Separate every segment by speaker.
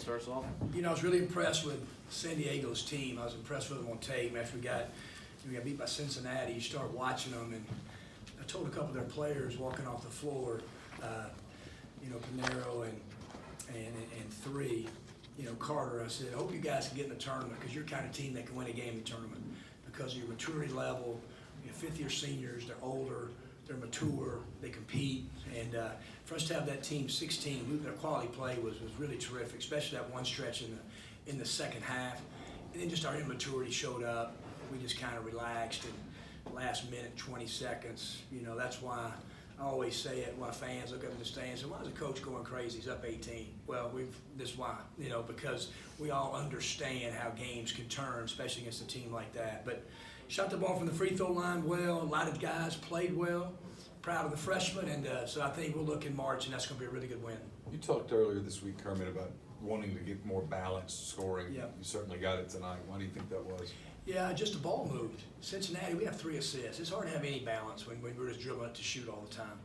Speaker 1: starts off.
Speaker 2: You know, I was really impressed with San Diego's team. I was impressed with them on tape. After we got beat by Cincinnati, you start watching them, and I told a couple of their players walking off the floor, Pinero and three, Carter, I said, I hope you guys can get in the tournament because you're the kind of team that can win a game in the tournament because of your maturity level. Fifth-year seniors, they're older, they're mature, they compete, and for us to have that team 16, their quality play was really terrific, especially that one stretch in the second half. And then just our immaturity showed up. We just kind of relaxed, and last minute, 20 seconds, that's why I always say it when fans look up in the stands and why is the coach going crazy? He's up 18. Well, this is why, because we all understand how games can turn, especially against a team like that. But shot the ball from the free throw line well. A lot of guys played well. Proud of the freshmen, and so I think we'll look in March, and that's going to be a really good win.
Speaker 3: You talked earlier this week, Kermit, about wanting to get more balanced scoring.
Speaker 2: Yep.
Speaker 3: You certainly got it tonight. Why do you think that was?
Speaker 2: Yeah, just the ball moved. Cincinnati, we have 3 assists. It's hard to have any balance when we're just dribbling it to shoot all the time.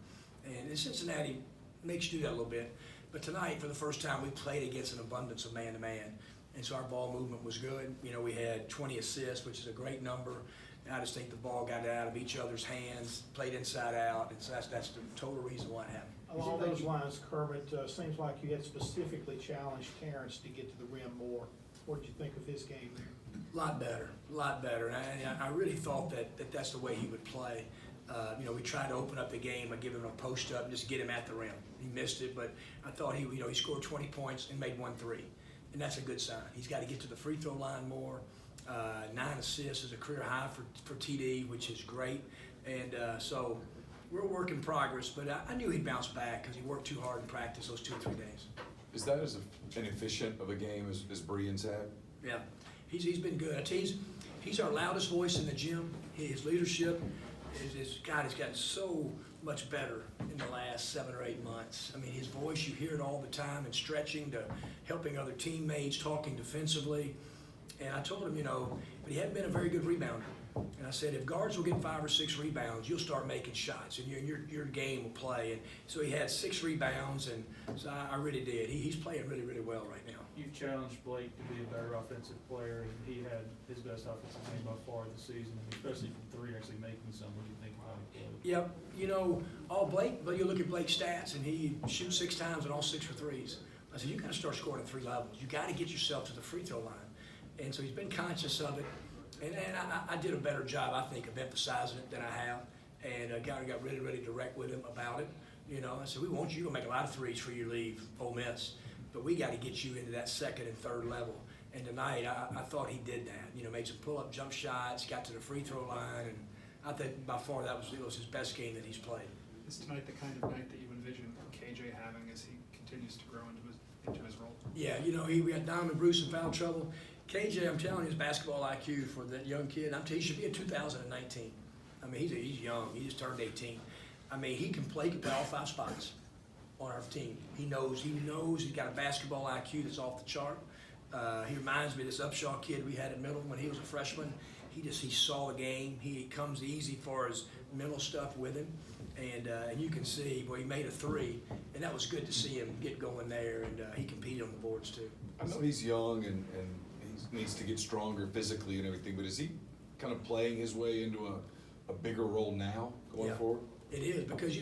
Speaker 2: And Cincinnati makes you do that a little bit. But tonight, for the first time, we played against an abundance of man-to-man. And so our ball movement was good. We had 20 assists, which is a great number. And I just think the ball got out of each other's hands, played inside out. And so that's the total reason why it happened.
Speaker 4: Along those lines, Kermit, seems like you had specifically challenged Terrence to get to the rim more. What did you think of his game there?
Speaker 2: A lot better. And I really thought that's the way he would play. We tried to open up the game by giving him a post up and just get him at the rim. He missed it, but I thought he scored 20 points and made 1 3. And that's a good sign. He's got to get to the free throw line more. 9 assists is a career high for TD, which is great. And so we're a work in progress, but I knew he'd bounce back because he worked too hard in practice those 2 or 3 days.
Speaker 3: Is that as efficient of a game as Breland's had?
Speaker 2: Yeah, he's been good. I tell you, he's our loudest voice in the gym. His leadership he's gotten so much better in the last 7 or 8 months. I mean, his voice, you hear it all the time, and stretching to helping other teammates, talking defensively. And I told him, but he hadn't been a very good rebounder. And I said, if guards will get 5 or 6 rebounds, you'll start making shots, and your game will play. And so he had 6 rebounds, and so I really did. He's playing really, really well right now.
Speaker 1: You've challenged Blake to be a better offensive player, and he had his best offensive game by far this season, especially from 3, actually making some. What do you think about it?
Speaker 2: Yep. All Blake, but you look at Blake's stats, and he shoots 6 times and all 6 for 3s. I said, you got to start scoring at 3 levels. You got to get yourself to the free throw line. And so he's been conscious of it. And I did a better job, I think, of emphasizing it than I have. And got really, really direct with him about it. I said, we want you to make a lot of 3s for you leave Ole Miss, but we got to get you into that 2nd and 3rd level. And tonight, I thought he did that. Made some pull-up jump shots, got to the free throw line, and I think by far that was his best game that he's played.
Speaker 5: Is tonight the kind of night that you envision KJ having as he continues to grow into his role? Yeah,
Speaker 2: we had Donovan Bruce in foul trouble. KJ, I'm telling you, his basketball IQ for that young kid, I'm telling you, he should be in 2019. I mean, he's young. He just turned 18. I mean, he can play all 5 spots on our team. He knows he's got a basketball IQ that's off the chart. He reminds me of this Upshaw kid we had at middle when he was a freshman. He saw the game. He comes easy for his mental stuff with him. And you can see, he made a 3, and that was good to see him get going there, and he competed on the boards too.
Speaker 3: I know he's young and he needs to get stronger physically and everything, but is he kind of playing his way into a bigger role now going forward?
Speaker 2: It is, because,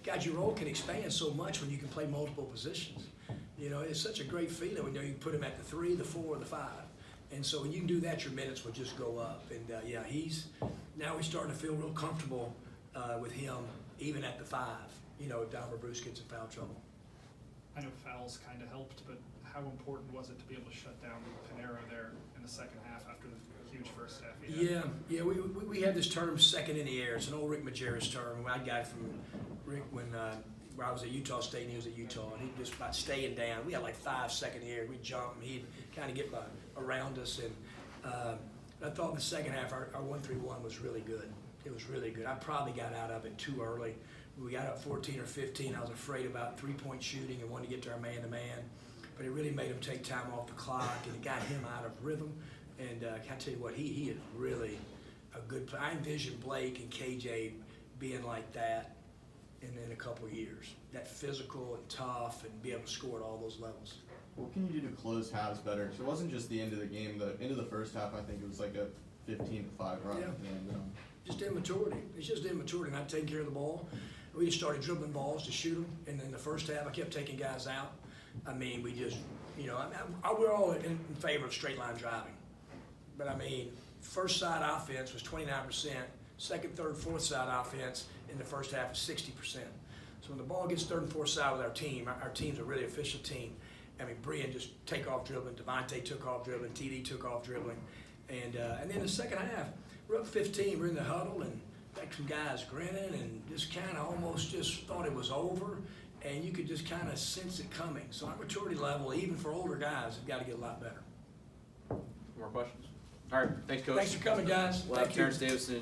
Speaker 2: guys, your role can expand so much when you can play multiple positions. It's such a great feeling when you can put him at the 3, the 4, the 5. And so when you can do that, your minutes will just go up. And, he's starting to feel real comfortable with him, even at the 5, if Donovan Bruce gets in foul trouble.
Speaker 5: I know fouls kind of helped, but how important was it to be able to shut down Pinero there in the second half after the huge first half he had?
Speaker 2: Yeah, we have this term, second in the air. It's an old Rick Majerus term. I got it from Rick when I was at Utah State and he was at Utah, and he just about staying down. We had like 5 second in the air. We'd jump, and he'd kind of get around us. And I thought in the second half, our 1-3-1 was really good. It was really good. I probably got out of it too early. We got up 14 or 15. I was afraid about 3-point shooting and wanted to get to our man-to-man. But it really made him take time off the clock, and it got him out of rhythm. And I tell you what, he is really a good player. I envision Blake and KJ being like that in a couple of years. That physical and tough and be able to score at all those levels.
Speaker 6: what can you do to close halves better? 'Cause it wasn't just the end of the game. The end of the first half, I think it was like a 15-5 run.
Speaker 2: Yeah.
Speaker 6: And,
Speaker 2: Just immaturity. It's just immaturity, not taking care of the ball. We just started dribbling balls to shoot them, and then the first half, I kept taking guys out. I mean, we just, you know, we're all in favor of straight line driving. But I mean, first side offense was 29%, second, third, fourth side offense in the first half was 60%. So when the ball gets third and fourth side with our team's a really efficient team. I mean, Brian just take off dribbling, Devontae took off dribbling, TD took off dribbling. And then the second half, we're up 15, we're in the huddle, and like some guys grinning and just kind of almost just thought it was over, and you could just kind of sense it coming. So our maturity level, even for older guys, have got to get a lot better.
Speaker 7: More questions? All right, thanks, Coach.
Speaker 2: Thanks for coming, guys.
Speaker 7: We'll have
Speaker 2: Thank you.
Speaker 7: Terrence Davis